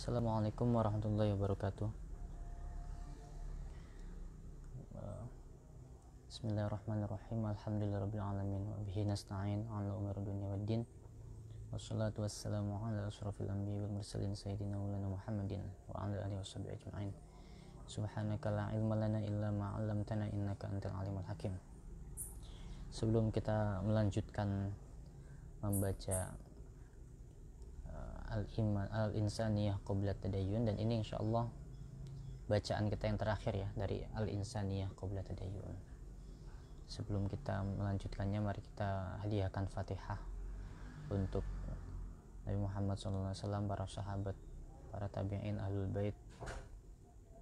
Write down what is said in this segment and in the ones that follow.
Assalamualaikum warahmatullahi wabarakatuh. Bismillahirrahmanirrahim. Alhamdulillahirabbil alamin wa bihi nasta'in 'ala umuri dunya waddin. Wassalatu wassalamu ala asyrafil anbiya'i wal mursalin sayyidina maulana Muhammadin wa ala alihi washabihi ajma'in. Subhanaka la ilma lana illa ma 'allamtana innaka antal alimul hakim. Sebelum kita melanjutkan membaca Al-Insaniyah Qabla Tadayyun, dan ini insyaallah bacaan kita yang terakhir ya dari Al-Insaniyah Qabla Tadayyun. Sebelum kita melanjutkannya, mari kita hadiahkan Fatihah untuk Nabi Muhammad SAW, para sahabat, para tabi'in, ahlul bait,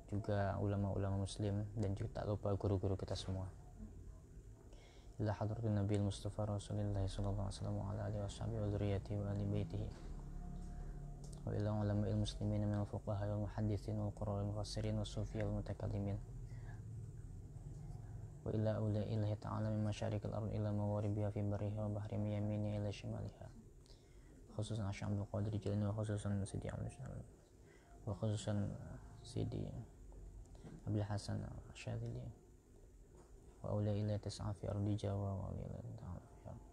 juga ulama-ulama muslim, dan juga tak lupa guru-guru kita semua. Ila hadratin Nabi Mustafa Rasulullah sallallahu alaihi wasallam wa ala alihi washabihi wa dzurriyyatihi wa ahli baitihi wa ila ulama'il muslimin min al-fuqaha wal muhadditsin wal qurra'il mufassirin was sufiyya wal mutakallimin wa ila ulaihi ta'ala min masyariqil ardi ila magharibiha fi barriha wa bahri min yaminiha ila shimaliha, khususan Syekh Abdul Qadir Jilani wa khususan Sidi Abdul Salam wa khususan Sidi Abdul Hasan Syadzili wa ulai ila tas'a fi ardi Jawa wa ulai ila ta'ala fi ardi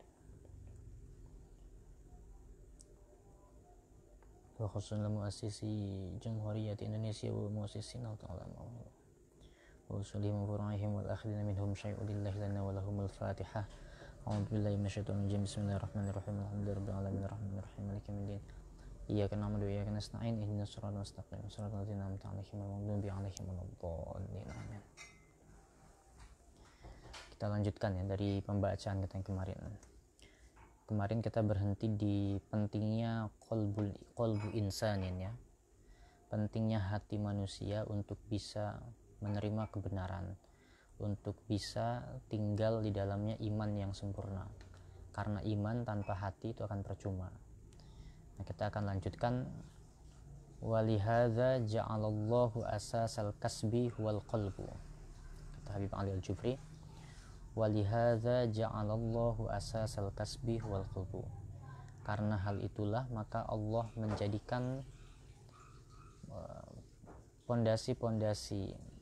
wa khususan muassisi Jamhuriyat Indonesia wa muassisin ta'ala wa usulihim wa fura'ihim wal akhirina minhum syai'u lillahi lana wa lahumul fatihah. A'udzu billahi minasyaitonir rajim. Bismillahirrahmanirrahim. Alhamdulillahirabbil alamin arrahmanirrahim maliki yaumiddin. Iyyaka na'budu wa iyyaka nasta'in ihdinas siratal mustaqim siratal ladzina an'amta 'alaihim ghairil maghdubi 'alaihim waladdallin. Amin. Kita lanjutkan ya dari pembacaan kita yang kemarin. Kemarin kita berhenti di pentingnya qalbu insanin ya. Pentingnya hati manusia untuk bisa menerima kebenaran, untuk bisa tinggal di dalamnya iman yang sempurna. Karena iman tanpa hati itu akan percuma. Nah, kita akan lanjutkan walihadza ja'alallahu asasal kasbi wal qalbu. Kata Habib Ali Al-Jufri, walihadza ja'alallahu asasal kasbi wal qalbu. Karena hal itulah maka Allah menjadikan fondasi-fondasi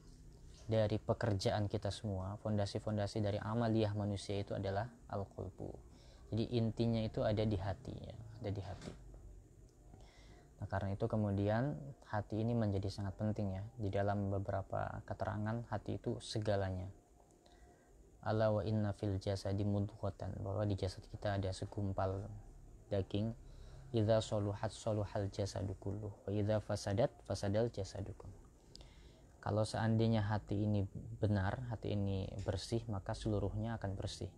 dari pekerjaan kita semua, fondasi-fondasi dari amaliyah manusia itu adalah al-qalbu. Jadi intinya itu ada di hati ya, ada di hati. Nah, karena itu kemudian hati ini menjadi sangat penting ya. Di dalam beberapa keterangan hati itu segalanya. Ala wa inna fil jasadi mudghatan, bahwa di jasad kita ada segumpal daging. Idza saluhat saluhal jasadu kulluh wa idza fasadat fasadal jasadu kulluh. Kalau seandainya hati ini benar, hati ini bersih, maka seluruhnya akan bersih.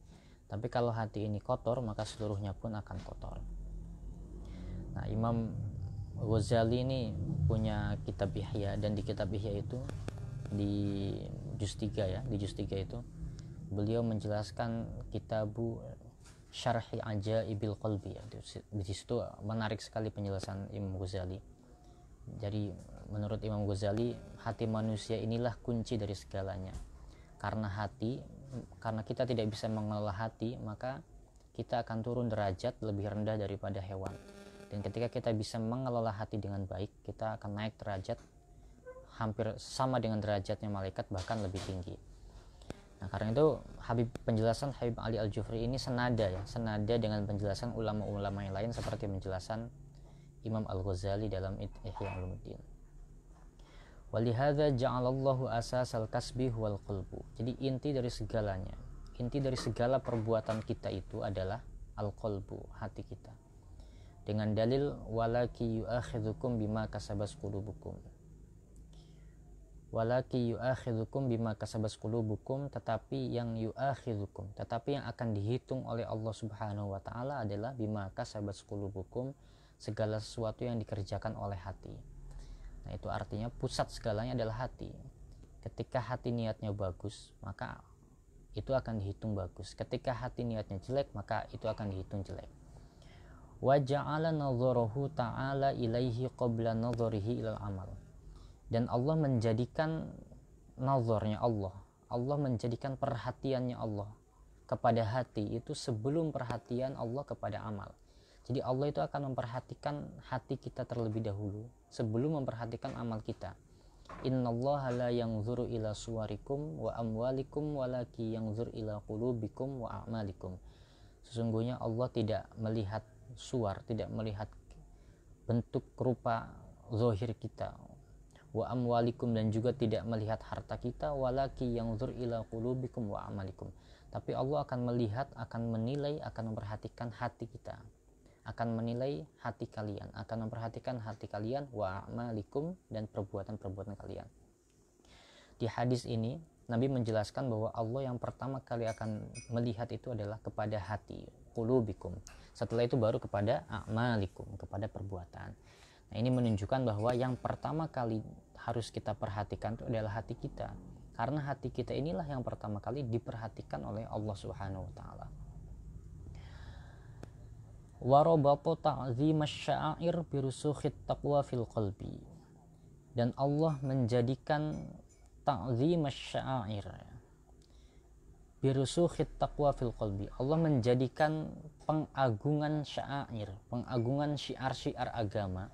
Tapi kalau hati ini kotor, maka seluruhnya pun akan kotor. Nah, Imam Ghazali ini punya kitab Ihya, dan di kitab Ihya itu di juz 3 ya, di juz 3 itu beliau menjelaskan kitabu Syarhi Ajaibil Qalbi ya. Di situ menarik sekali penjelasan Imam Ghazali. Jadi menurut Imam Ghazali, hati manusia inilah kunci dari segalanya. Karena kita tidak bisa mengelola hati, maka kita akan turun derajat lebih rendah daripada hewan. Dan ketika kita bisa mengelola hati dengan baik, kita akan naik derajat hampir sama dengan derajatnya malaikat, bahkan lebih tinggi. Nah, karena itu penjelasan Habib Ali Al-Jufri ini senada dengan penjelasan ulama-ulama yang lain, seperti penjelasan Imam Al-Ghazali dalam Ihya Ulumuddin. Walihadza ja'alallahu asasal kasbi wal qalbu. Jadi inti dari segalanya, inti dari segala perbuatan kita itu adalah al-qalbu, hati kita. Dengan dalil walaki yu'akhidzukum bima kasabas qulubukum. Walaki yu'akhidzukum bima kasabas qulubukum, tetapi yang yu'akhidzukum, tetapi yang akan dihitung oleh Allah Subhanahu wa taala adalah bima kasabas qulubukum, segala sesuatu yang dikerjakan oleh hati. Nah, itu artinya pusat segalanya adalah hati. Ketika hati niatnya bagus, maka itu akan dihitung bagus. Ketika hati niatnya jelek, maka itu akan dihitung jelek. Wa ja'ala nadharahu ta'ala ilaihi qabla nadharihi ilal amal. Dan Allah menjadikan nazarnya Allah menjadikan perhatiannya Allah kepada hati itu sebelum perhatian Allah kepada amal. Jadi Allah itu akan memperhatikan hati kita terlebih dahulu sebelum memperhatikan amal kita. Innallaha la yanzuru ila suwarikum wa amwalikum walaki yanzur ila qulubikum wa a'malikum. Sesungguhnya Allah tidak melihat suar, tidak melihat bentuk rupa zahir kita, wa amwalikum, dan juga tidak melihat harta kita, walaki yanzur ila qulubikum wa a'malikum. Tapi Allah akan melihat, akan menilai, akan memperhatikan hati kita, akan menilai hati kalian, akan memperhatikan hati kalian, wa a'malikum, dan perbuatan-perbuatan kalian. Di hadis ini Nabi menjelaskan bahwa Allah yang pertama kali akan melihat itu adalah kepada hati, qulubikum. Setelah itu baru kepada a'malikum, kepada perbuatan. Nah, ini menunjukkan bahwa yang pertama kali harus kita perhatikan itu adalah hati kita. Karena hati kita inilah yang pertama kali diperhatikan oleh Allah Subhanahu wa taala. Warabatu ta'zimash sya'air birusukhit taqwa fil qalbi. Dan Allah menjadikan ta'zimash sya'air birusukhit taqwa fil qalbi. Allah menjadikan pengagungan sya'air, pengagungan syiar-syiar agama.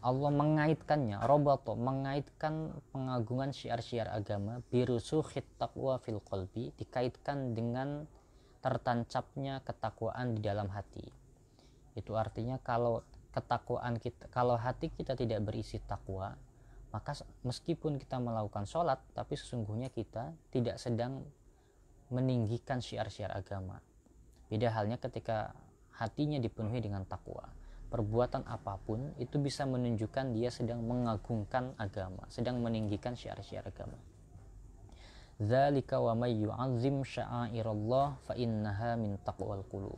Allah mengaitkannya, robato, mengaitkan pengagungan syiar-syiar agama birusukhit taqwa fil qalbi, dikaitkan dengan tertancapnya ketakwaan di dalam hati. Itu artinya kalau ketakwaan kita, kalau hati kita tidak berisi takwa, maka meskipun kita melakukan sholat, tapi sesungguhnya kita tidak sedang meninggikan syiar-syiar agama. Beda halnya ketika hatinya dipenuhi dengan takwa, perbuatan apapun itu bisa menunjukkan dia sedang mengagungkan agama, sedang meninggikan syiar-syiar agama. Dzalika wa may yu'azzim sya'airallah fa innaha min taqwal qulub.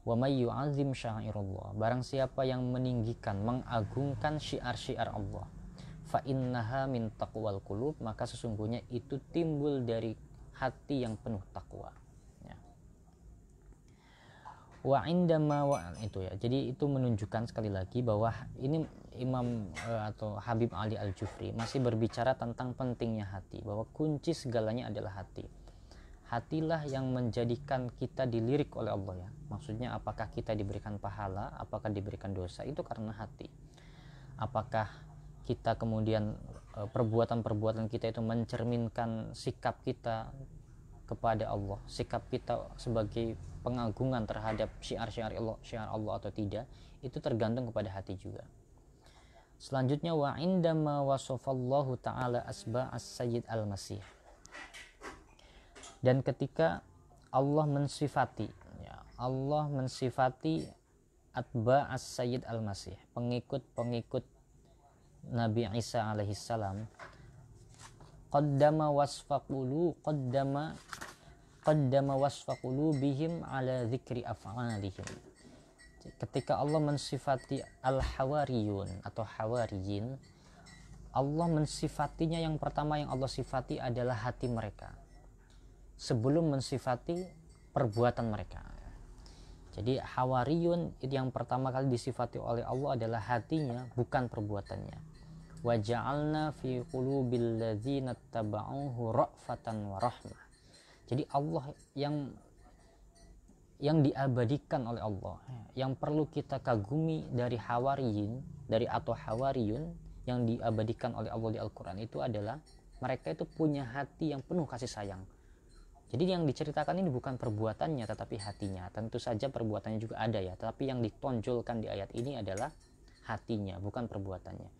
Wa may yu'azzim sya'airallah, barang siapa yang meninggikan, mengagungkan syiar-syiar Allah, fa innaha min taqwal qulub, maka sesungguhnya itu timbul dari hati yang penuh takwa. Ya. Wa indama wa itu ya. Jadi itu menunjukkan sekali lagi bahwa ini Imam atau Habib Ali Al-Jufri masih berbicara tentang pentingnya hati, bahwa kunci segalanya adalah hati. Hatilah yang menjadikan kita dilirik oleh Allah ya. Maksudnya apakah kita diberikan pahala, apakah diberikan dosa, itu karena hati. Apakah kita kemudian perbuatan-perbuatan kita itu mencerminkan sikap kita kepada Allah, sikap kita sebagai pengagungan terhadap syiar-syiar Allah atau tidak, itu tergantung kepada hati juga. Selanjutnya wa indama wasafallahu ta'ala asba as-sayyid al-masih. Dan ketika Allah mensifati, ya, Allah mensifati atba as-sayyid al-masih, pengikut-pengikut Nabi Isa alaihissalam, qaddama wasfa qulubihim ala dzikri af'alihim. Ketika Allah mensifati al-hawariyun atau hawariyin, Allah mensifatinya, yang pertama yang Allah sifati adalah hati mereka sebelum mensifati perbuatan mereka. Jadi hawariyun yang pertama kali disifati oleh Allah adalah hatinya, bukan perbuatannya. Wa ja'alna fi qulubil ladzina tabauhu ra'fatan wa rahmah. Jadi Allah yang diabadikan oleh Allah, yang perlu kita kagumi dari hawariyin, atau hawariyun yang diabadikan oleh Allah di Al-Quran itu adalah mereka itu punya hati yang penuh kasih sayang. Jadi yang diceritakan ini bukan perbuatannya tetapi hatinya. Tentu saja perbuatannya juga ada ya, tetapi yang ditonjolkan di ayat ini adalah hatinya, bukan perbuatannya.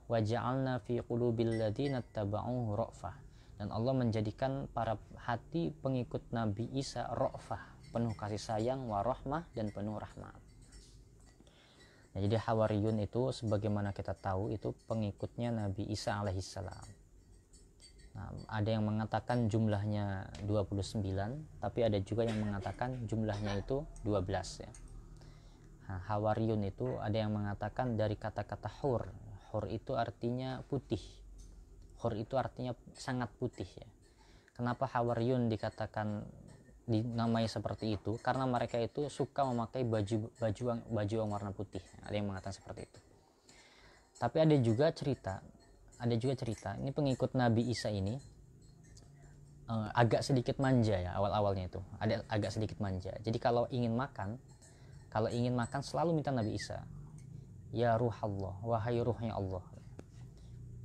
Wa ja'alna fi qulubil ladzina tabauhu ra'fah. Dan Allah menjadikan para hati pengikut Nabi Isa ra'fah, penuh kasih sayang, warahmah, dan penuh rahmat. Nah, jadi hawariyun itu sebagaimana kita tahu itu pengikutnya Nabi Isa alaihissalam. Nah, ada yang mengatakan jumlahnya 29, tapi ada juga yang mengatakan jumlahnya itu 12 ya. Nah, hawariyun itu ada yang mengatakan dari kata-kata hur. Hur itu artinya putih. Hur itu artinya sangat putih ya. Kenapa hawariyun dikatakan dinamai seperti itu? Karena mereka itu suka memakai baju yang warna putih. Ada yang mengatakan seperti itu. Tapi ada juga cerita ini pengikut Nabi Isa ini agak sedikit manja ya, awal-awalnya itu agak sedikit manja. Jadi kalau ingin makan Kalau ingin makan selalu minta Nabi Isa, ya ruh Allah, wahai ruhnya Allah,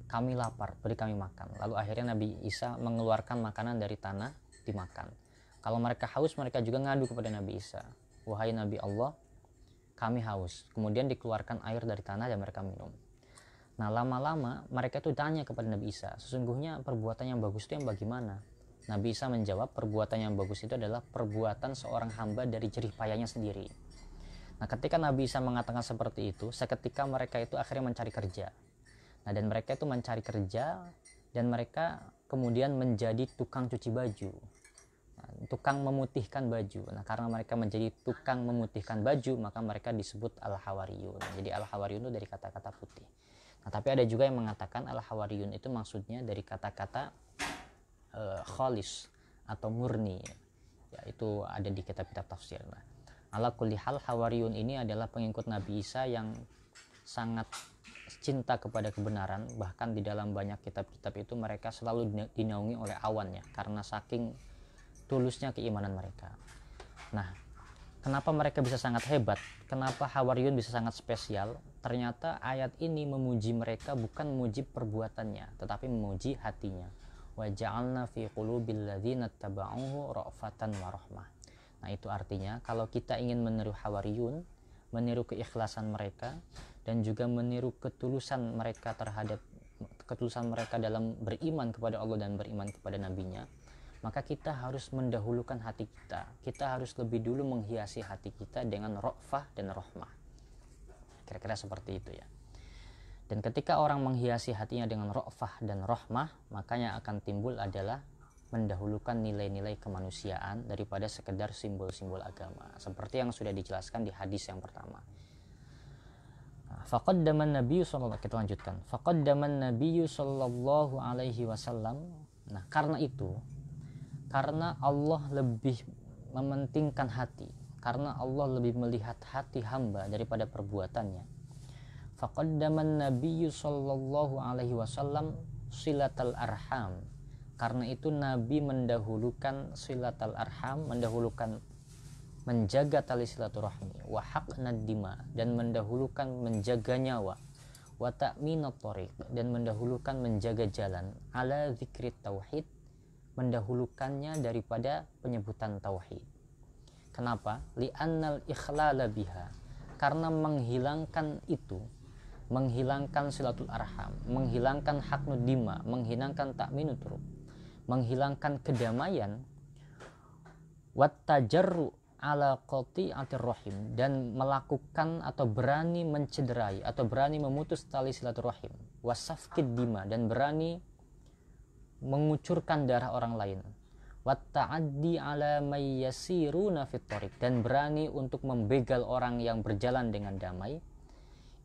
kami lapar, beri kami makan. Lalu akhirnya Nabi Isa mengeluarkan makanan dari tanah, dimakan. Kalau mereka haus, mereka juga ngadu kepada Nabi Isa, wahai Nabi Allah, kami haus. Kemudian dikeluarkan air dari tanah dan mereka minum. Nah, lama-lama mereka itu tanya kepada Nabi Isa, sesungguhnya perbuatan yang bagus itu yang bagaimana? Nabi Isa menjawab, perbuatan yang bagus itu adalah perbuatan seorang hamba dari jerih payahnya sendiri. Nah, ketika Nabi Isa mengatakan seperti itu, seketika mereka itu akhirnya mencari kerja. Nah, dan mereka itu mencari kerja dan mereka kemudian menjadi tukang cuci baju, nah, tukang memutihkan baju. Nah, karena mereka menjadi tukang memutihkan baju, maka mereka disebut al-hawariyun. Jadi al-hawariyun itu dari kata-kata putih. Nah, tapi ada juga yang mengatakan al-hawariyun itu maksudnya dari kata-kata khalis atau murni, ya, itu ada di kitab-kitab tafsir. Nah, ala kulli hal, hawariyun ini adalah pengikut Nabi Isa yang sangat cinta kepada kebenaran. Bahkan di dalam banyak kitab-kitab itu mereka selalu dinaungi oleh awan, ya, karena saking tulusnya keimanan mereka. Nah, kenapa mereka bisa sangat hebat? Kenapa hawariyun bisa sangat spesial? Ternyata ayat ini memuji mereka bukan memuji perbuatannya, tetapi memuji hatinya. Wa ja'alna fi qulubil ladzina tabauhu ra'fatan wa rahmah. Nah, itu artinya kalau kita ingin meniru hawariyun, meniru keikhlasan mereka dan juga meniru ketulusan mereka dalam beriman kepada Allah dan beriman kepada nabinya, maka kita harus mendahulukan hati kita. Kita harus lebih dulu menghiasi hati kita dengan ra'fah dan rahmah. Kira-kira seperti itu, ya. Dan ketika orang menghiasi hatinya dengan ra'fah dan rahmah, makanya akan timbul adalah mendahulukan nilai-nilai kemanusiaan daripada sekedar simbol-simbol agama, seperti yang sudah dijelaskan di hadis yang pertama. Faqaddaman Nabiyyu sallallahu, kita lanjutkan. Faqaddaman Nabiyyu sallallahu alaihi wasallam. Nah, karena itu, karena Allah lebih mementingkan hati, karena Allah lebih melihat hati hamba daripada perbuatannya, faqaddaman Nabiyyu sallallahu alaihi wasallam silatal arham. Karena itu Nabi mendahulukan silatal arham, mendahulukan menjaga tali silaturahmi, wa haqnad dima, dan mendahulukan menjaga nyawa, wa ta'minat thariq, dan mendahulukan menjaga jalan, ala zikrit tauhid, mendahulukannya daripada penyebutan tauhid. Kenapa? Li'annal ikhlala biha, karena menghilangkan itu, menghilangkan silatul arham, menghilangkan haqnud dima, menghilangkan ta'minut turuq, menghilangkan kedamaian, wat tajarru ala qati'atir rahim, dan melakukan atau berani mencederai atau berani memutus tali silaturahim, wasafkid dima, dan berani mengucurkan darah orang lain, wat ta'addi ala may yasiruna fit thariq, dan berani untuk membegal orang yang berjalan dengan damai.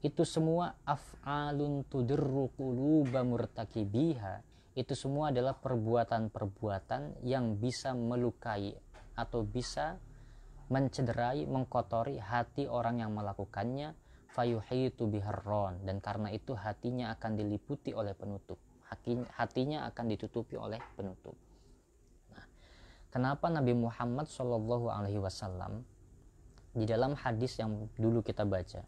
Itu semua af'alun tudirru quluba murtakibiha. Itu semua adalah perbuatan-perbuatan yang bisa melukai atau bisa mencederai, mengkotori hati orang yang melakukannya. Fayuhitu biharron, dan karena itu hatinya akan diliputi oleh penutup. Hatinya akan ditutupi oleh penutup. Nah, kenapa Nabi Muhammad SAW di dalam hadis yang dulu kita baca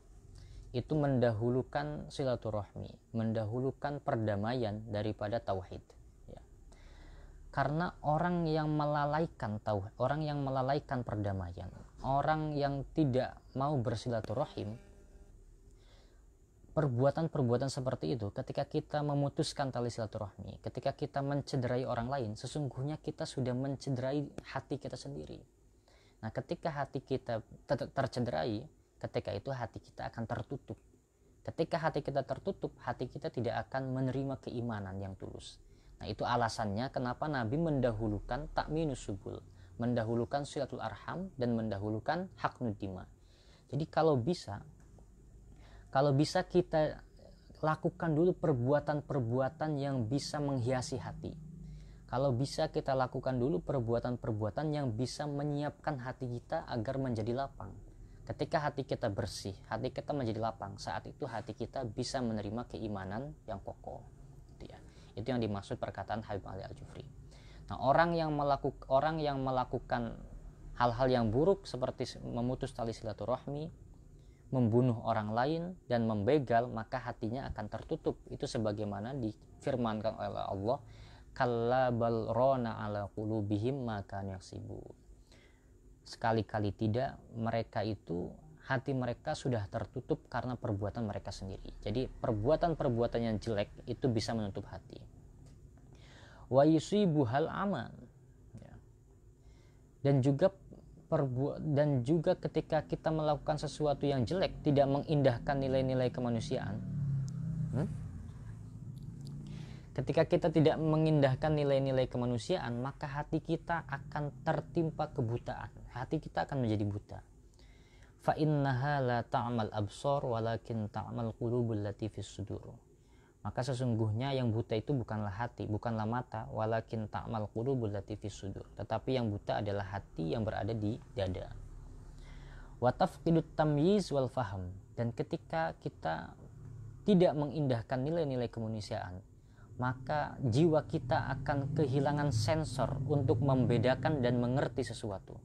itu mendahulukan silaturahmi, mendahulukan perdamaian daripada tauhid, ya. Karena orang yang melalaikan tauhid, orang yang melalaikan perdamaian, orang yang tidak mau bersilaturahim, perbuatan-perbuatan seperti itu, ketika kita memutuskan tali silaturahmi, ketika kita mencederai orang lain, sesungguhnya kita sudah mencederai hati kita sendiri. Nah, ketika hati kita tercederai, ketika itu hati kita akan tertutup. Ketika hati kita tertutup, hati kita tidak akan menerima keimanan yang tulus. Nah, itu alasannya kenapa Nabi mendahulukan ta'minus subul, mendahulukan silatul arham, dan mendahulukan haqnud dima. Jadi kalau bisa kita lakukan dulu perbuatan-perbuatan yang bisa menghiasi hati. Kalau bisa kita lakukan dulu perbuatan-perbuatan yang bisa menyiapkan hati kita agar menjadi lapang. Ketika hati kita bersih, hati kita menjadi lapang, saat itu hati kita bisa menerima keimanan yang kokoh. Itu yang dimaksud perkataan Habib Ali Al-Jufri. Nah, orang yang melakukan hal-hal yang buruk seperti memutus tali silaturahmi, membunuh orang lain, dan membegal, maka hatinya akan tertutup. Itu sebagaimana difirmankan oleh Allah, kalla bal rana ala qulubihim ma kanu yaksibun. Sekali-kali tidak, mereka itu hati mereka sudah tertutup karena perbuatan mereka sendiri. Jadi perbuatan-perbuatan yang jelek itu bisa menutup hati. Wa yusibuhal aman, ya. Dan juga ketika kita melakukan sesuatu yang jelek, tidak mengindahkan nilai-nilai kemanusiaan. Ketika kita tidak mengindahkan nilai-nilai kemanusiaan, maka hati kita akan tertimpa kebutaan. Hati kita akan menjadi buta. Fa innaha la ta'mal absar walakin ta'mal qulubul lati fis sudur. Maka sesungguhnya yang buta itu bukanlah hati, bukanlah mata, walakin ta'mal qulubul lati fis sudur. Tetapi yang buta adalah hati yang berada di dada. Wa tafqidut tamyiz wal faham. Dan ketika kita tidak mengindahkan nilai-nilai kemanusiaan, maka jiwa kita akan kehilangan sensor untuk membedakan dan mengerti sesuatu.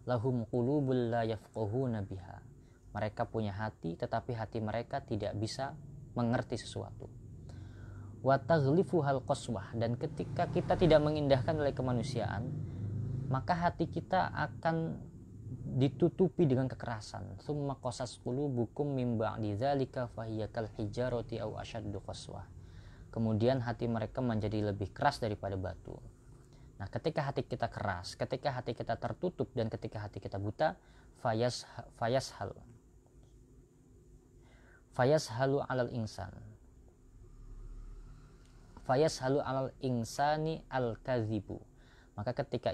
Lahum qulubul la yafqahuna biha. Mereka punya hati, tetapi hati mereka tidak bisa mengerti sesuatu. Wa taghlifuhal qaswah. Dan ketika kita tidak mengindahkan nilai kemanusiaan, maka hati kita akan ditutupi dengan kekerasan. Tsumma qasas qulubukum min ba'di dzalika fahiya kal hijarati aw ashaddu qaswah. Kemudian hati mereka menjadi lebih keras daripada batu. Nah, ketika hati kita keras, ketika hati kita tertutup, dan ketika hati kita buta, fayashalu alal insani al kadzibu. Maka ketika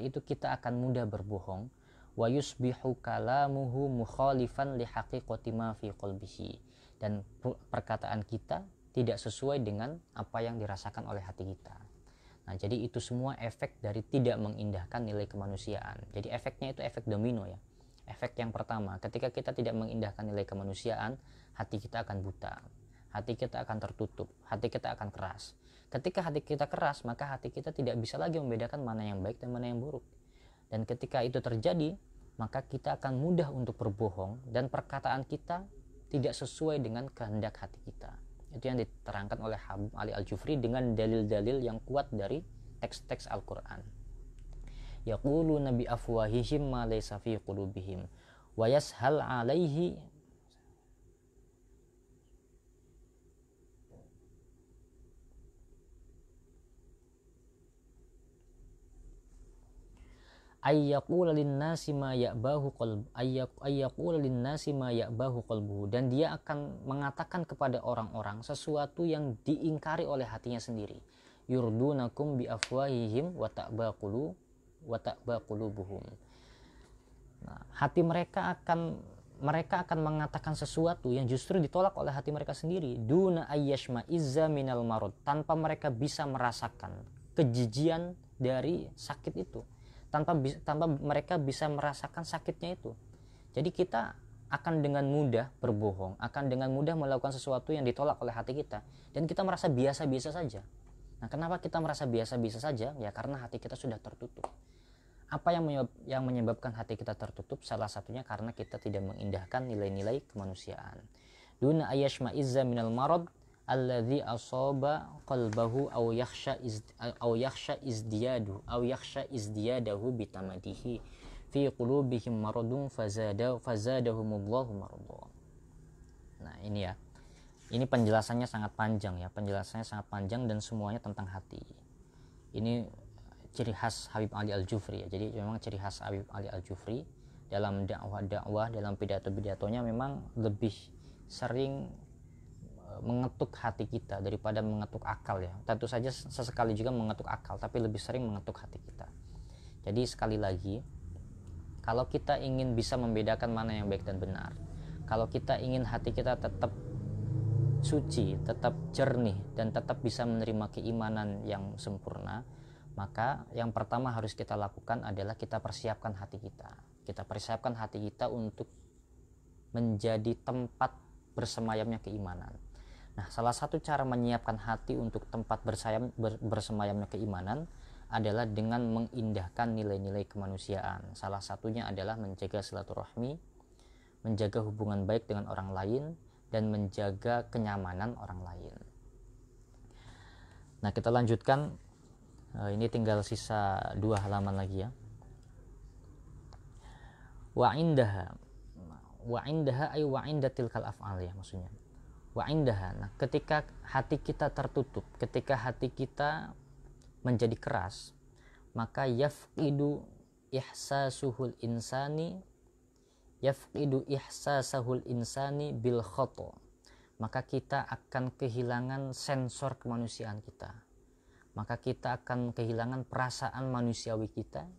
itu kita akan mudah berbohong. Wa yusbihu kalamuhu mukhalifan li haqiqati ma fi qalbihi. Dan perkataan kita tidak sesuai dengan apa yang dirasakan oleh hati kita. Nah, jadi itu semua efek dari tidak mengindahkan nilai kemanusiaan. Jadi efeknya itu efek domino, ya. Efek yang pertama, ketika kita tidak mengindahkan nilai kemanusiaan, hati kita akan buta, hati kita akan tertutup, hati kita akan keras. Ketika hati kita keras, maka hati kita tidak bisa lagi membedakan mana yang baik dan mana yang buruk. Dan ketika itu terjadi, maka kita akan mudah untuk berbohong, dan perkataan kita tidak sesuai dengan kehendak hati kita. Itu yang diterangkan oleh Habib Ali Al-Jufri dengan dalil-dalil yang kuat dari teks-teks Al-Quran. Yaquluna bi afwahihim ma laysa fi qulubihim wa yashal alaihi ayyaqula linnasi ma ya'bahu qalbuhu. Dan dia akan mengatakan kepada orang-orang sesuatu yang diingkari oleh hatinya sendiri. Yurdunakum bi afwahihim wa ta'ba qulubuhum. Nah, hati mereka akan mengatakan sesuatu yang justru ditolak oleh hati mereka sendiri. Duna ayyashma izza minal marad. Tanpa mereka bisa merasakan kejijian dari sakit itu, tanpa mereka bisa merasakan sakitnya itu. Jadi kita akan dengan mudah berbohong, akan dengan mudah melakukan sesuatu yang ditolak oleh hati kita, dan kita merasa biasa-biasa saja. Nah, kenapa kita merasa biasa-biasa saja? Ya karena hati kita sudah tertutup. Apa yang menyebabkan hati kita tertutup? Salah satunya karena kita tidak mengindahkan nilai-nilai kemanusiaan. Duna ayashma izza minal marad alladzi asaba qalbahu aw yakhsha izdiyadahu bitamadihi fi qulubihim maradun fazadahumullahu marada. Nah, ini ya. Ini penjelasannya sangat panjang, ya. Penjelasannya sangat panjang dan semuanya tentang hati. Ini ciri khas Habib Ali Al-Jufri, ya. Jadi memang ciri khas Habib Ali Al-Jufri dalam dakwah, dalam pidato-pidatonya memang lebih sering mengetuk hati kita daripada mengetuk akal, ya. Tentu saja sesekali juga mengetuk akal, tapi lebih sering mengetuk hati kita. Jadi sekali lagi, kalau kita ingin bisa membedakan mana yang baik dan benar, kalau kita ingin hati kita tetap suci, tetap jernih, dan tetap bisa menerima keimanan yang sempurna, maka yang pertama harus kita lakukan adalah kita persiapkan hati kita. Kita persiapkan hati kita untuk menjadi tempat bersemayamnya keimanan. Nah, salah satu cara menyiapkan hati untuk tempat bersemayamnya keimanan adalah dengan mengindahkan nilai-nilai kemanusiaan. Salah satunya adalah menjaga silaturahmi, menjaga hubungan baik dengan orang lain, dan menjaga kenyamanan orang lain. Nah, kita lanjutkan. Ini tinggal sisa 2 halaman lagi ya. Wa indaha ay wa inda tilkal af'al ya maksudnya. Wa indaha. Nah, ketika hati kita tertutup, ketika hati kita menjadi keras, maka yafqidu ihsasahul insani bil khata. Maka kita akan kehilangan sensor kemanusiaan kita. Maka kita akan kehilangan perasaan manusiawi kita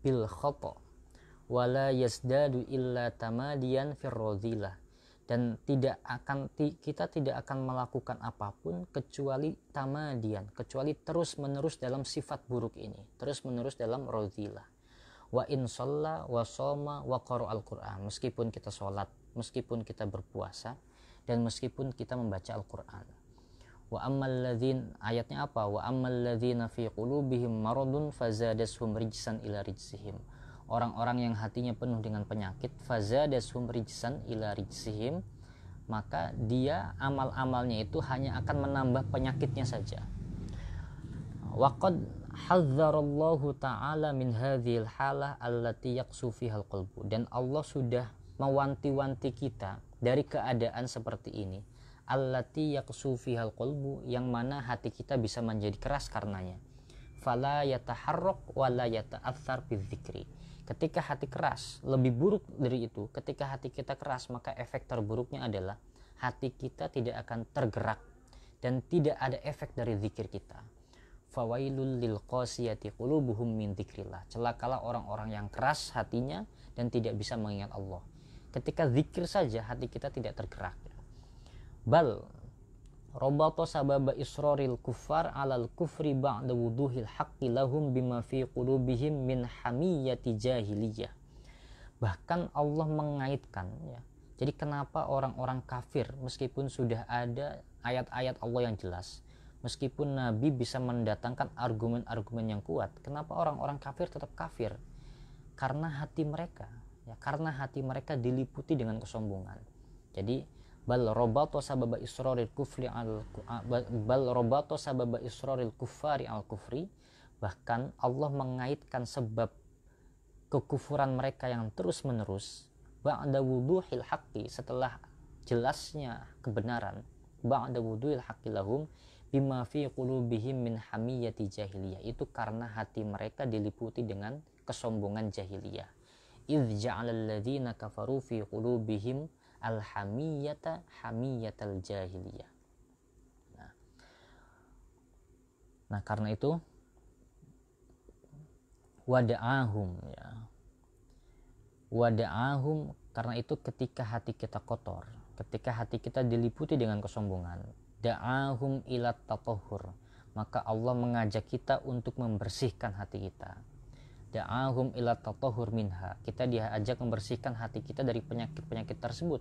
bil khata. Wala yasdadu illa tamadiyan firrodhilah. Dan kita tidak akan melakukan apapun kecuali tamadian, kecuali terus menerus dalam sifat buruk ini, terus menerus dalam rodhilah. Wa in shalla wa shoma wa qara'al Qur'an. Meskipun kita sholat, meskipun kita berpuasa, dan meskipun kita membaca Al-Quran. Wa ammal ladzin, ayatnya apa? Wa ammal ladzina fi qulubihim maradun fazadashum rijsan ila rijsihim. Orang-orang yang hatinya penuh dengan penyakit, fazadashum rijsan ila rijsihim, maka dia amal-amalnya itu hanya akan menambah penyakitnya saja. Wa qad hadzarallahu ta'ala min hadhil halah allati yaqsu fiha alqalbu. Dan Allah sudah mewanti-wanti kita dari keadaan seperti ini, allati yaqsu fihal qalbu, yang mana hati kita bisa menjadi keras karenanya. Fala yataharrak wa la yata'athar bidzikri. Ketika hati keras, lebih buruk dari itu, ketika hati kita keras, maka efek terburuknya adalah hati kita tidak akan tergerak dan tidak ada efek dari zikir kita. Fawailul lil qasiyati qulubuhum min dzikrillah. Celakalah orang-orang yang keras hatinya dan tidak bisa mengingat Allah. Ketika zikir saja hati kita tidak tergerak. Bal rabata sababa israril kuffar alal kufri ba'da wuduhil haqqi lahum bima fi qulubihim min hamiyati jahiliyah. Bahkan Allah mengaitkan ya. Jadi kenapa orang-orang kafir meskipun sudah ada ayat-ayat Allah yang jelas, meskipun Nabi bisa mendatangkan argumen-argumen yang kuat, kenapa orang-orang kafir tetap kafir? Karena hati mereka ya, karena hati mereka diliputi dengan kesombongan. Jadi bal robato sababa israril kufari al kufri, bahkan Allah mengaitkan sebab kekufuran mereka yang terus menerus ba'da wuduhil haqqi, setelah jelasnya kebenaran, ba'da wuduhil haqqi lahum bima fi qulubihim min hamiyati jahiliyah, itu karena hati mereka diliputi dengan kesombongan jahiliyah. Idz ja'alal ladzina kafaru fi qulubihim alhamiyata hamiyatal jahiliyah. Nah, karena itu wada'ahum ya. Wada'ahum, karena itu ketika hati kita kotor, ketika hati kita diliputi dengan kesombongan, da'ahum ila tatahhur, maka Allah mengajak kita untuk membersihkan hati kita. Da'ahum ila tatahhur minha, kita diajak membersihkan hati kita dari penyakit-penyakit tersebut.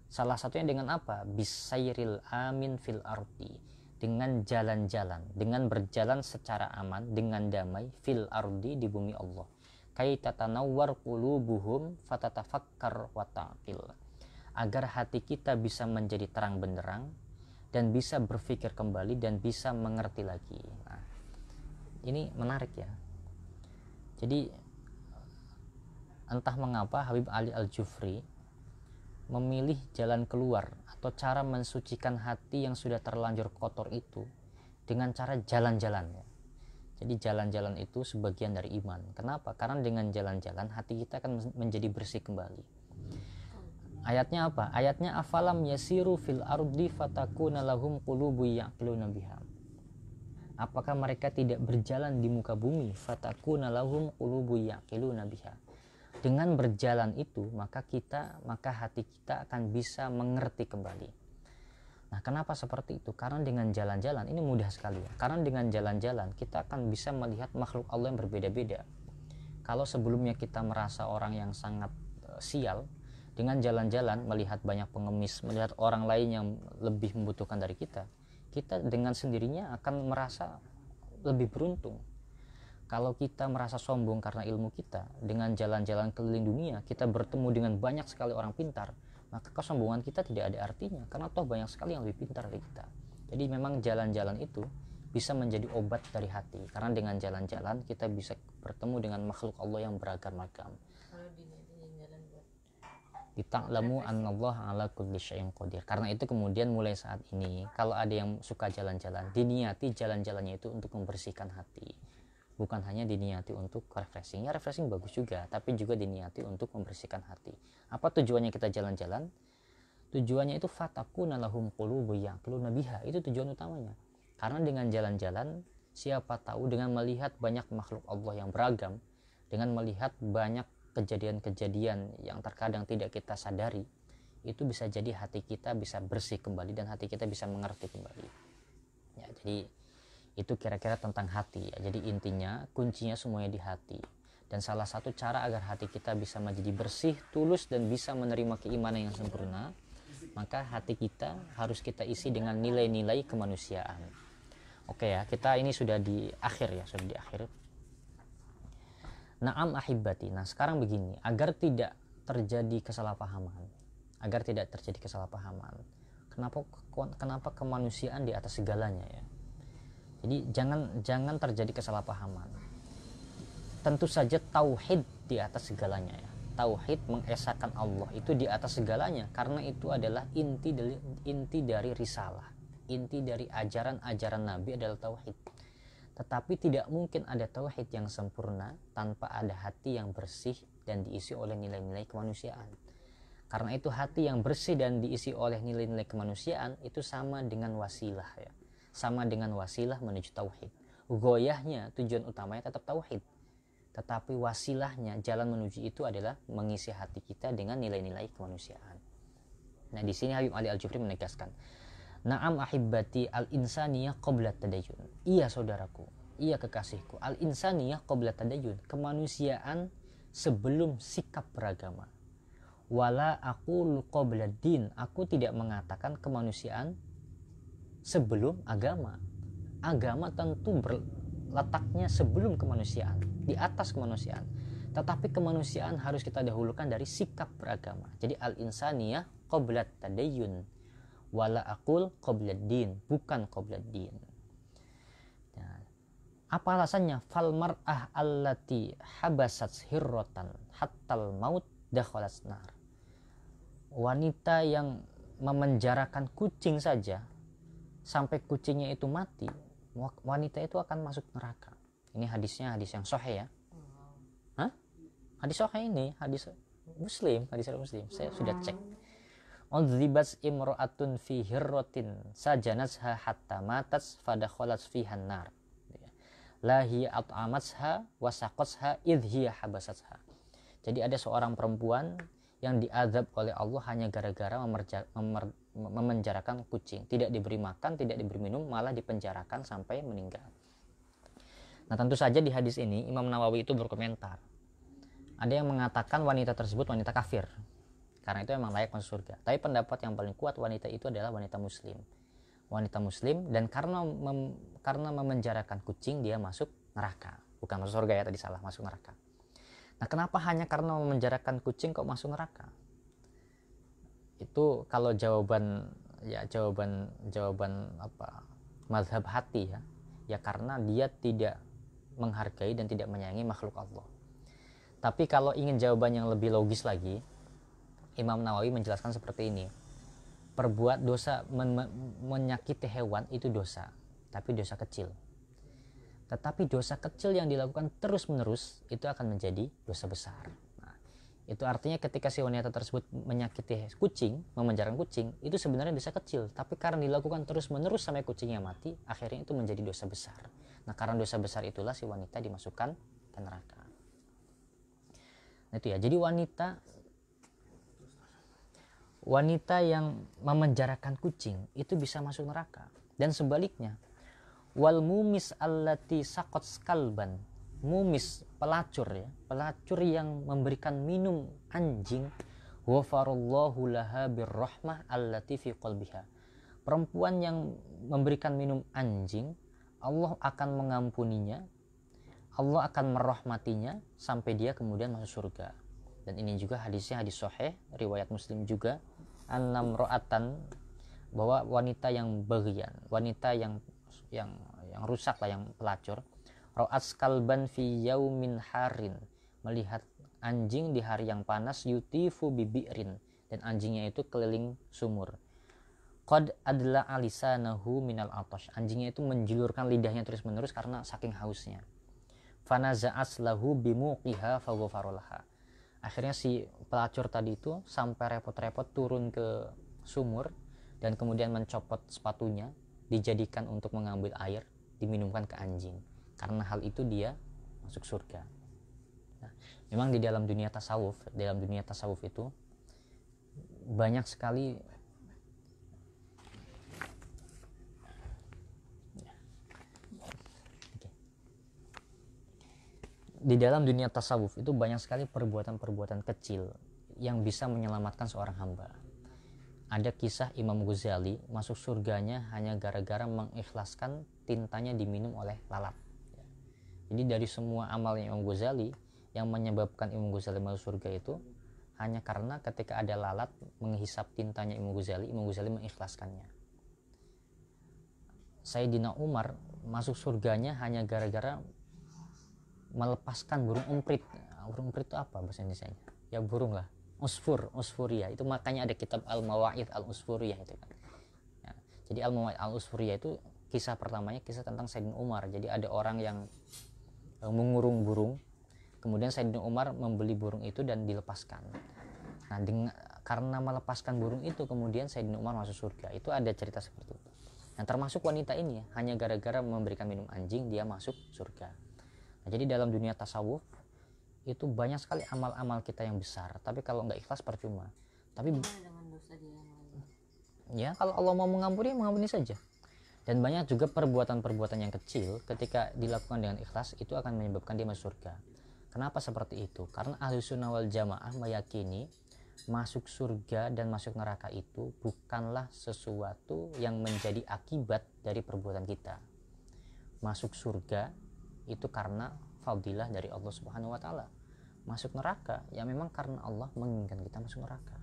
Salah satunya dengan apa? Bisairil amin fil ardi, dengan jalan-jalan, dengan berjalan secara aman, dengan damai fil ardi, di bumi Allah. Kai tatanawwar qulubuhum fatatafakkar wa taqil, agar hati kita bisa menjadi terang benderang dan bisa berpikir kembali dan bisa mengerti lagi. Nah, ini menarik ya. Jadi entah mengapa Habib Ali Al-Jufri memilih jalan keluar atau cara mensucikan hati yang sudah terlanjur kotor itu dengan cara jalan-jalan ya. Jadi jalan-jalan itu sebagian dari iman. Kenapa? Karena dengan jalan-jalan hati kita akan menjadi bersih kembali. Ayatnya apa? Ayatnya afalam yasiru fil ardi fatakuna lahum qulubu yaqiluna biha. Apakah mereka tidak berjalan di muka bumi? Fatakuna lahum qulubu yaqiluna biha. Dengan berjalan itu maka hati kita akan bisa mengerti kembali. Nah, kenapa seperti itu? Karena dengan jalan-jalan ini mudah sekali ya. Karena dengan jalan-jalan kita akan bisa melihat makhluk Allah yang berbeda-beda. Kalau sebelumnya kita merasa orang yang sangat sial, dengan jalan-jalan melihat banyak pengemis, melihat orang lain yang lebih membutuhkan dari kita, kita dengan sendirinya akan merasa lebih beruntung. Kalau kita merasa sombong karena ilmu kita, dengan jalan-jalan keliling dunia kita bertemu dengan banyak sekali orang pintar, maka kesombongan kita tidak ada artinya, karena toh banyak sekali yang lebih pintar dari kita. Jadi memang jalan-jalan itu bisa menjadi obat dari hati, karena dengan jalan-jalan kita bisa bertemu dengan makhluk Allah yang beragam-agam. Dita'lamu annallaha ala kulli syai'in qadir. Karena itu kemudian mulai saat ini kalau ada yang suka jalan-jalan, diniati jalan-jalannya itu untuk membersihkan hati, bukan hanya diniati untuk refreshing. Ya refreshing bagus juga, tapi juga diniati untuk membersihkan hati. Apa tujuannya kita jalan-jalan? Tujuannya itu fatakuna lahum qulubu yaqiluna biha. Itu tujuan utamanya. Karena dengan jalan-jalan, siapa tahu dengan melihat banyak makhluk Allah yang beragam, dengan melihat banyak kejadian-kejadian yang terkadang tidak kita sadari, itu bisa jadi hati kita bisa bersih kembali dan hati kita bisa mengerti kembali. Ya, jadi itu kira-kira tentang hati ya. Jadi intinya kuncinya semuanya di hati, dan salah satu cara agar hati kita bisa menjadi bersih, tulus, dan bisa menerima keimanan yang sempurna, maka hati kita harus kita isi dengan nilai-nilai kemanusiaan. Oke ya, kita ini sudah di akhir ya, sudah di akhir. Na'am ahibati. Nah sekarang begini, agar tidak terjadi kesalahpahaman, kenapa kemanusiaan di atas segalanya ya. Jadi jangan terjadi kesalahpahaman. Tentu saja tauhid di atas segalanya ya. Tauhid, mengesahkan Allah, itu di atas segalanya, karena itu adalah inti dari risalah, inti dari ajaran-ajaran Nabi adalah tauhid. Tetapi tidak mungkin ada tauhid yang sempurna tanpa ada hati yang bersih dan diisi oleh nilai-nilai kemanusiaan. Karena itu hati yang bersih dan diisi oleh nilai-nilai kemanusiaan itu sama dengan wasilah ya. Sama dengan wasilah menuju tauhid. Goyahnya, tujuan utamanya tetap tauhid. Tetapi wasilahnya, jalan menuju itu adalah mengisi hati kita dengan nilai-nilai kemanusiaan. Nah di sini Habib Ali Al-Jufri menegaskan, Na'am ahibati al-insaniyah qabla tadayun. Iya saudaraku, iya kekasihku, al-insaniyah qabla tadayun, kemanusiaan sebelum sikap beragama. Wala aqulu qabla din, aku tidak mengatakan kemanusiaan sebelum agama. Agama tentu letaknya sebelum kemanusiaan, di atas kemanusiaan. Tetapi kemanusiaan harus kita dahulukan dari sikap beragama. Jadi al-insaniyah qabla tadayun, wala aqul qabla din, bukan qabla din. Nah, apa alasannya? Fal mar'ah allati habasat hirrotan hattal maut dakhalas nar. Wanita yang memenjarakan kucing saja sampai kucingnya itu mati, wanita itu akan masuk neraka. Ini hadisnya hadis yang sahih ya. Hah? Hadis sahih ini, hadis Muslim, hadis Muslim. Saya sudah cek. Udzibas imra'atun fi hirratin sajanatha hatta matat fadakhalat fihan nar. La hiya at'amatha wa saqatha idh hiya habasatha. Jadi ada seorang perempuan yang diazab oleh Allah hanya gara-gara memenjarakan kucing, tidak diberi makan, tidak diberi minum, malah dipenjarakan sampai meninggal. Nah, tentu saja di hadis ini Imam Nawawi itu berkomentar. Ada yang mengatakan wanita tersebut wanita kafir, karena itu memang layak masuk surga. Tapi pendapat yang paling kuat, wanita itu adalah wanita muslim. Wanita muslim, dan karena memenjarakan kucing dia masuk neraka. Bukan masuk surga ya, tadi salah, masuk neraka. Nah, kenapa hanya karena memenjarakan kucing kok masuk neraka? Itu kalau jawaban apa? Mazhab hati ya. Ya karena dia tidak menghargai dan tidak menyayangi makhluk Allah. Tapi kalau ingin jawaban yang lebih logis lagi, Imam Nawawi menjelaskan seperti ini. Perbuat dosa menyakiti hewan itu dosa, tapi dosa kecil. Tetapi dosa kecil yang dilakukan terus-menerus itu akan menjadi dosa besar. Nah, itu artinya ketika si wanita tersebut menyakiti kucing, memenjarakan kucing, itu sebenarnya dosa kecil, tapi karena dilakukan terus-menerus sampai kucingnya mati, akhirnya itu menjadi dosa besar. Nah, karena dosa besar itulah si wanita dimasukkan ke neraka. Nah, itu ya. Jadi wanita yang memenjarakan kucing itu bisa masuk neraka. Dan sebaliknya, wal mumis allati saqat kalban, mumis, pelacur ya, pelacur yang memberikan minum anjing, ghafarallahu laha birrahmah allati fi qalbiha. Perempuan yang memberikan minum anjing, Allah akan mengampuninya Allah akan merahmatinya sampai dia kemudian masuk surga. Dan ini juga hadisnya hadis sahih riwayat Muslim juga, annam ro'atan, bahwa wanita yang bagian, wanita yang rusak lah, yang pelacur, ro'ats kalban fi yaumin harin, melihat anjing di hari yang panas, yutifu bibi'rin, dan anjingnya itu keliling sumur, qad adla alisanahu minal atash, anjingnya itu menjulurkan lidahnya terus menerus karena saking hausnya, fanaza'as lahu bimuqiha faghfaralaha, akhirnya si pelacur tadi itu sampai repot-repot turun ke sumur dan kemudian mencopot sepatunya, dijadikan untuk mengambil air, diminumkan ke anjing. Karena hal itu dia masuk surga. Nah, memang di dalam dunia tasawuf itu banyak sekali perbuatan-perbuatan kecil yang bisa menyelamatkan seorang hamba. Ada kisah Imam Ghazali masuk surganya hanya gara-gara mengikhlaskan tintanya diminum oleh lalat. Jadi dari semua amal Imam Ghazali, yang menyebabkan Imam Ghazali masuk surga itu hanya karena ketika ada lalat menghisap tintanya Imam Ghazali mengikhlaskannya. Sayyidina Umar masuk surganya hanya gara-gara melepaskan burung umprit. Burung umprit itu apa bahasa Indonesianya? Ya burung lah, usfuriyah. Itu makanya ada kitab Al-Mawa'id Al-Usfuriyah itu kan. Ya, jadi Al-Mawa'id Al-Usfuriyah itu kisah pertamanya kisah tentang Sayyidina Umar. Jadi ada orang yang mengurung burung, kemudian Sayyidina Umar membeli burung itu dan dilepaskan. Nah, karena melepaskan burung itu kemudian Sayyidina Umar masuk surga. Itu ada cerita seperti itu. Nah, termasuk wanita ini hanya gara-gara memberikan minum anjing dia masuk surga. Nah, jadi dalam dunia tasawuf itu banyak sekali amal-amal kita yang besar, tapi kalau nggak ikhlas percuma. Tapi dengan dosa dia yang lain? Ya, kalau Allah mau mengampuni saja. Dan banyak juga perbuatan-perbuatan yang kecil ketika dilakukan dengan ikhlas itu akan menyebabkan dia masuk surga. Kenapa seperti itu? Karena Ahlussunnah wal Jamaah meyakini masuk surga dan masuk neraka itu bukanlah sesuatu yang menjadi akibat dari perbuatan kita. Masuk surga itu karena fadilah dari Allah Subhanahu wa taala. Masuk neraka ya memang karena Allah menginginkan kita masuk neraka.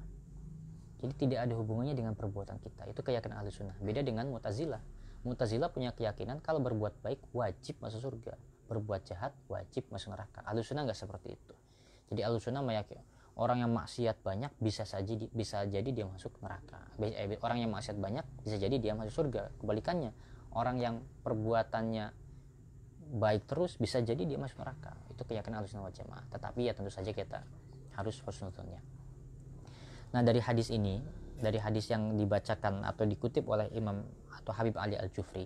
Jadi tidak ada hubungannya dengan perbuatan kita. Itu keyakinan Ahlussunnah. Beda dengan Mu'tazilah. Mu'tazilah punya keyakinan kalau berbuat baik wajib masuk surga, berbuat jahat wajib masuk neraka. Ahlussunnah enggak seperti itu. Jadi Ahlussunnah meyakini orang yang maksiat banyak bisa jadi dia masuk neraka. Orang yang maksiat banyak bisa jadi dia masuk surga. Kebalikannya, orang yang perbuatannya baik terus bisa jadi dia masuk neraka. Itu keyakinan Ahlussunnah wal Jamaah. Tetapi ya tentu saja kita harus husnudzonnya. Nah, dari hadis ini, dari hadis yang dibacakan atau dikutip oleh Imam atau Habib Ali Al-Jufri,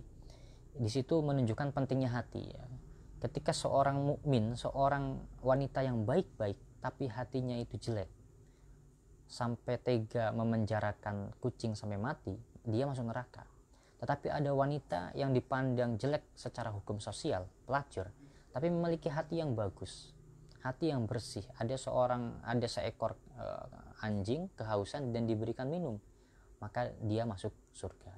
di situ menunjukkan pentingnya hati ya. Ketika seorang mukmin, seorang wanita yang baik-baik tapi hatinya itu jelek, sampai tega memenjarakan kucing sampai mati, dia masuk neraka. Tetapi ada wanita yang dipandang jelek secara hukum sosial, pelacur, tapi memiliki hati yang bagus, hati yang bersih. Ada seekor anjing kehausan dan diberikan minum, maka dia masuk surga.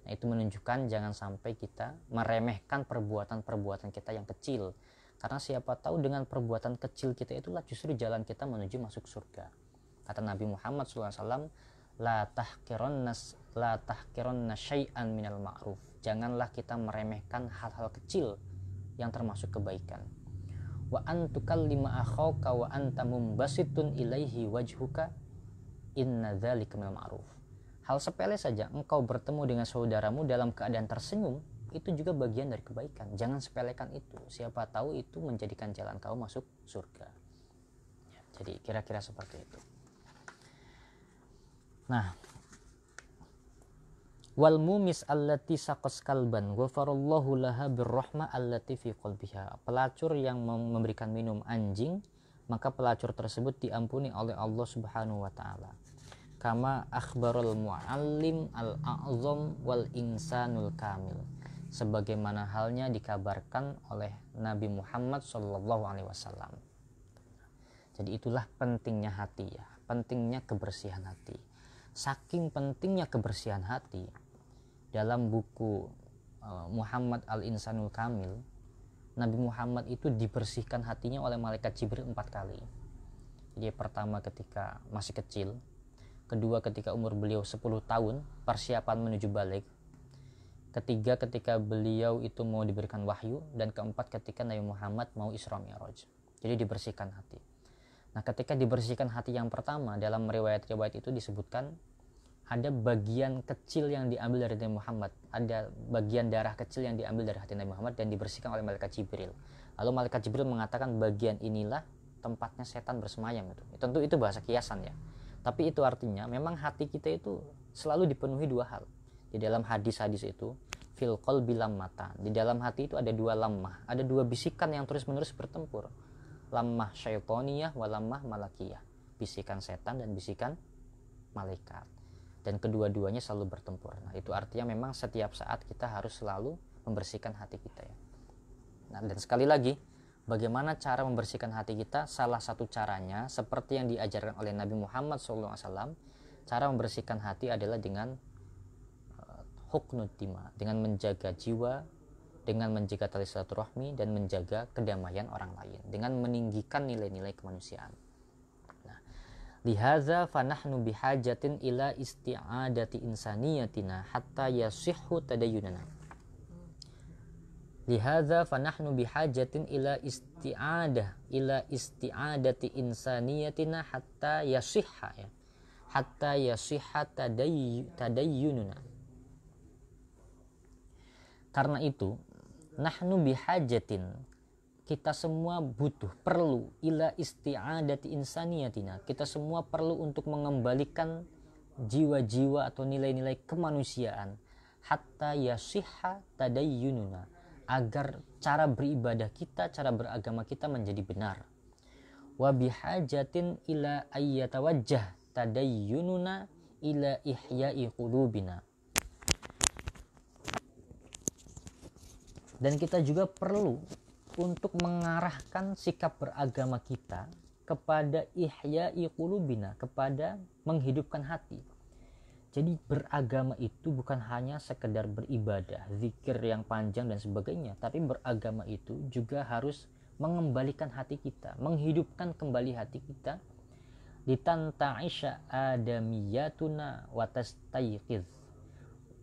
Nah, itu menunjukkan jangan sampai kita meremehkan perbuatan-perbuatan kita yang kecil, karena siapa tahu dengan perbuatan kecil kita itulah justru jalan kita menuju masuk surga. Kata Nabi Muhammad SAW, la tahqironna syai'an minal ma'ruf. Janganlah kita meremehkan hal-hal kecil yang termasuk kebaikan. Wa antukallima akhauka wa anta mumbasitun ilaihi wajhuka, inna dzalika minal ma'ruf. Hal sepele saja, engkau bertemu dengan saudaramu dalam keadaan tersenyum, itu juga bagian dari kebaikan. Jangan sepelekan itu. Siapa tahu itu menjadikan jalan kau masuk surga. Ya, jadi kira-kira seperti itu. Nah, wal mumis allati saqas kalban ghafarallahu laha birrahmah allati fi qalbiha. Pelacur yang memberikan minum anjing, maka pelacur tersebut diampuni oleh Allah Subhanahu wa taala. Kama akhbarul muallim al-a'zam wal insanul kamil. Sebagaimana halnya dikabarkan oleh Nabi Muhammad SAW. Jadi itulah pentingnya hati ya, pentingnya kebersihan hati. Saking pentingnya kebersihan hati, dalam buku Muhammad al-Insanul Kamil, Nabi Muhammad itu dibersihkan hatinya oleh malaikat Jibril 4 kali. Jadi pertama ketika masih kecil, kedua ketika umur beliau 10 tahun persiapan menuju balik, ketiga ketika beliau itu mau diberikan wahyu, dan keempat ketika Nabi Muhammad mau Isra Mi'raj. Jadi dibersihkan hati. Nah, ketika dibersihkan hati yang pertama, dalam riwayat-riwayat itu disebutkan ada bagian kecil yang diambil dari Nabi Muhammad, ada bagian darah kecil yang diambil dari hati Nabi Muhammad dan dibersihkan oleh malaikat Jibril. Lalu malaikat Jibril mengatakan bagian inilah tempatnya setan bersemayam. Tentu itu bahasa kiasan ya, tapi itu artinya memang hati kita itu selalu dipenuhi dua hal. Di dalam hadis-hadis itu, fil qalbi lammatan, di dalam hati itu ada dua lammah, ada dua bisikan yang terus-menerus bertempur, lammah syaitoniyah wa lammah malakiyah, bisikan setan dan bisikan malaikat, dan kedua-duanya selalu bertempur. Nah, itu artinya memang setiap saat kita harus selalu membersihkan hati kita ya. Nah, dan sekali lagi, bagaimana cara membersihkan hati kita? Salah satu caranya seperti yang diajarkan oleh Nabi Muhammad SAW. Cara membersihkan hati adalah dengan huknud dima, dengan menjaga jiwa, dengan menjaga tali silaturahmi, dan menjaga kedamaian orang lain, dengan meninggikan nilai-nilai kemanusiaan. Nah, lihaza fanahnu bihajatin ila isti'adati insaniyatina hatta yasihhu tadayyunana. Lihaza fanahnu bihajatin ila isti'adati insaniyatina hatta yasihha ya. Hatta yasihha tadayyununa. Karena itu, nahnu bihajatin, kita semua butuh, perlu, ila isti'adati insaniyatina, kita semua perlu untuk mengembalikan jiwa-jiwa atau nilai-nilai kemanusiaan, hatta yasihha tadayyununa, agar cara beribadah kita, cara beragama kita menjadi benar. Wa bihajatin ila ayyatawajjah tadayyununa ila ihya'i qulubina. Dan kita juga perlu untuk mengarahkan sikap beragama kita kepada ihya'i qulubina, kepada menghidupkan hati. Jadi beragama itu bukan hanya sekedar beribadah, zikir yang panjang dan sebagainya, tapi beragama itu juga harus mengembalikan hati kita, menghidupkan kembali hati kita. Litanta'isha adamiyatuna wa tastayqiz,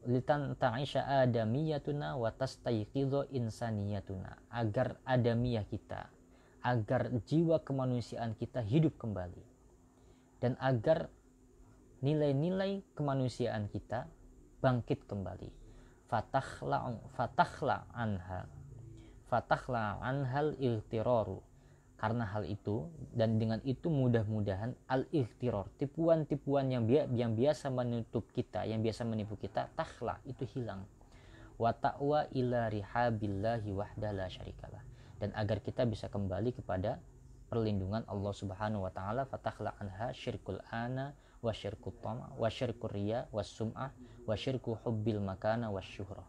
litanta'isha adamiyatuna wa tastayqidhu insaniyatuna, agar adamiyah kita, agar jiwa kemanusiaan kita hidup kembali, dan agar nilai-nilai kemanusiaan kita bangkit kembali. Fatahla anhal ightiroru. Karena hal itu dan dengan itu mudah-mudahan al-ightiror, tipuan-tipuan yang biasa menutup kita, yang biasa menipu kita, takhla, itu hilang. Wa ta'wa ila rihabillahi wahda la syarikalah. Dan agar kita bisa kembali kepada perlindungan Allah Subhanahu wa taala. Fatakhla anha syirkul ana wa syirkut tama wa syirkur riya was sum'ah wa syirku hubbil makana was syuhrah.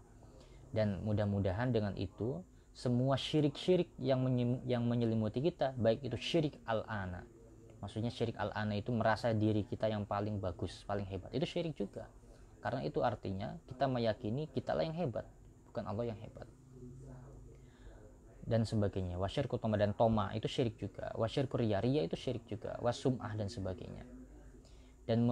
Dan mudah-mudahan dengan itu semua syirik-syirik yang menyelimuti kita, baik itu syirik al-ana, maksudnya syirik al-ana itu merasa diri kita yang paling bagus, paling hebat, itu syirik juga, karena itu artinya kita meyakini kita lah yang hebat, bukan Allah yang hebat, dan sebagainya. Wasyirku toma, dan toma itu syirik juga. Wasyirku riya itu syirik juga. Wasum'ah dan sebagainya. Dan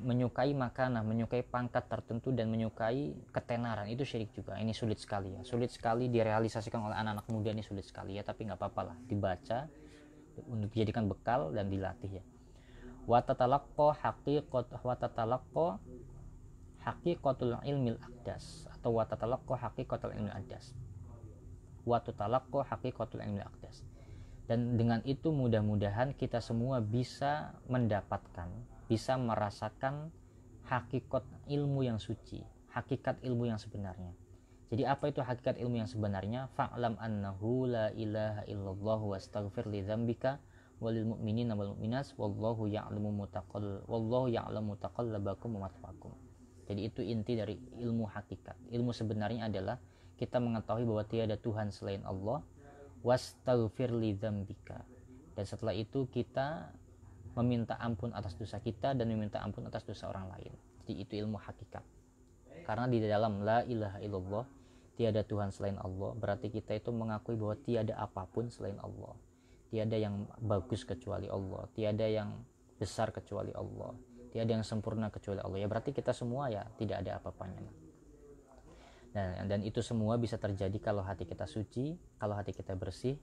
menyukai makanah, menyukai pangkat tertentu, dan menyukai ketenaran, itu syirik juga. Ini sulit sekali ya, sulit sekali direalisasikan oleh anak-anak muda, ini sulit sekali ya, tapi nggak apa-apa lah, dibaca untuk dijadikan bekal dan dilatih ya. Wa tatalaqqa haqiqatul ilmil aqdas, atau wa tatalaqqa haqiqatul ilmil aqdas. Wa tatalaqqa haqiqatul ilmil aqdas. Dan dengan itu mudah-mudahan kita semua bisa mendapatkan, bisa merasakan hakikat ilmu yang suci, hakikat ilmu yang sebenarnya. Jadi apa itu hakikat ilmu yang sebenarnya? Fa'lam annahu la ilaha illallah wastaghfir li dzambika walil mu'minina wal mu'minat wallahu ya'lamu mutaqallabakum wa mathwaakum. Jadi itu inti dari ilmu hakikat. Ilmu sebenarnya adalah kita mengetahui bahwa tiada Tuhan selain Allah, wastaghfir li dzambika, dan setelah itu kita meminta ampun atas dosa kita dan meminta ampun atas dosa orang lain. Jadi itu ilmu hakikat. Karena di dalam la ilaha illallah tiada Tuhan selain Allah, berarti kita itu mengakui bahwa tiada apapun selain Allah, tiada yang bagus kecuali Allah, tiada yang besar kecuali Allah, tiada yang sempurna kecuali Allah. Ya berarti kita semua ya tidak ada apa-apanya. Dan itu semua bisa terjadi kalau hati kita suci, kalau hati kita bersih.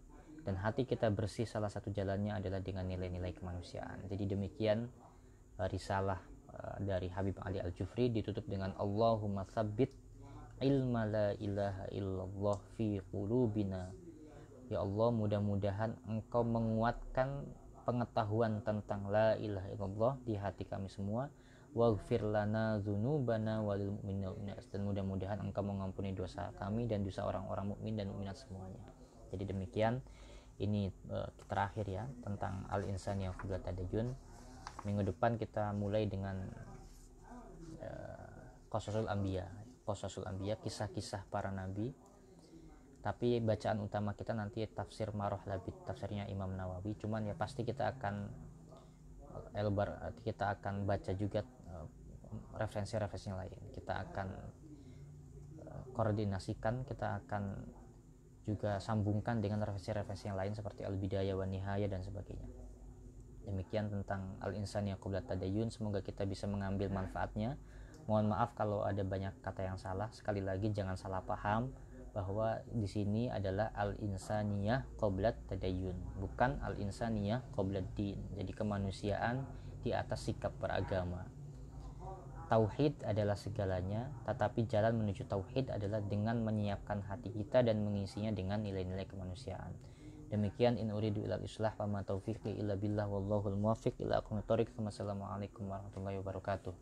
Dan hati kita bersih salah satu jalannya adalah dengan nilai-nilai kemanusiaan. Jadi demikian risalah dari Habib Ali Al-Jufri ditutup dengan Allahumma tsabbit ilma la ilaha illallah fi qulubina. Ya Allah, mudah-mudahan Engkau menguatkan pengetahuan tentang la ilaha illallah di hati kami semua. Waghfir lana dzunubana walil mu'minina wal mu'minat, dan mudah-mudahan Engkau mengampuni dosa kami dan dosa orang-orang mukmin dan mukminat semuanya. Jadi demikian, ini terakhir ya tentang al-insaniyah qabla tadayun. Minggu depan kita mulai dengan qasasul anbiya, kisah-kisah para nabi. Tapi bacaan utama kita nanti tafsir Maroh Labid, tafsirnya Imam Nawawi. Cuman ya pasti kita akan baca juga referensi-referensi lain. Kita akan koordinasikan, kita akan juga sambungkan dengan referensi-referensi yang lain seperti Al-Bidayah wa Nihayah dan sebagainya. Demikian tentang Al-Insaniyah Qabla Tadayun. Semoga kita bisa mengambil manfaatnya. Mohon maaf kalau ada banyak kata yang salah. Sekali lagi jangan salah paham bahwa di sini adalah Al-Insaniyah Qabla Tadayun, bukan Al-Insaniyah Qabla Din. Jadi kemanusiaan di atas sikap beragama. Tauhid adalah segalanya, tetapi jalan menuju tauhid adalah dengan menyiapkan hati kita dan mengisinya dengan nilai-nilai kemanusiaan. Demikian, in uridu ilal islah wa ma taufiqi illa billah wallahul muwaffiq ila aqwamit thoriq. Wassalamualaikum warahmatullahi wabarakatuh.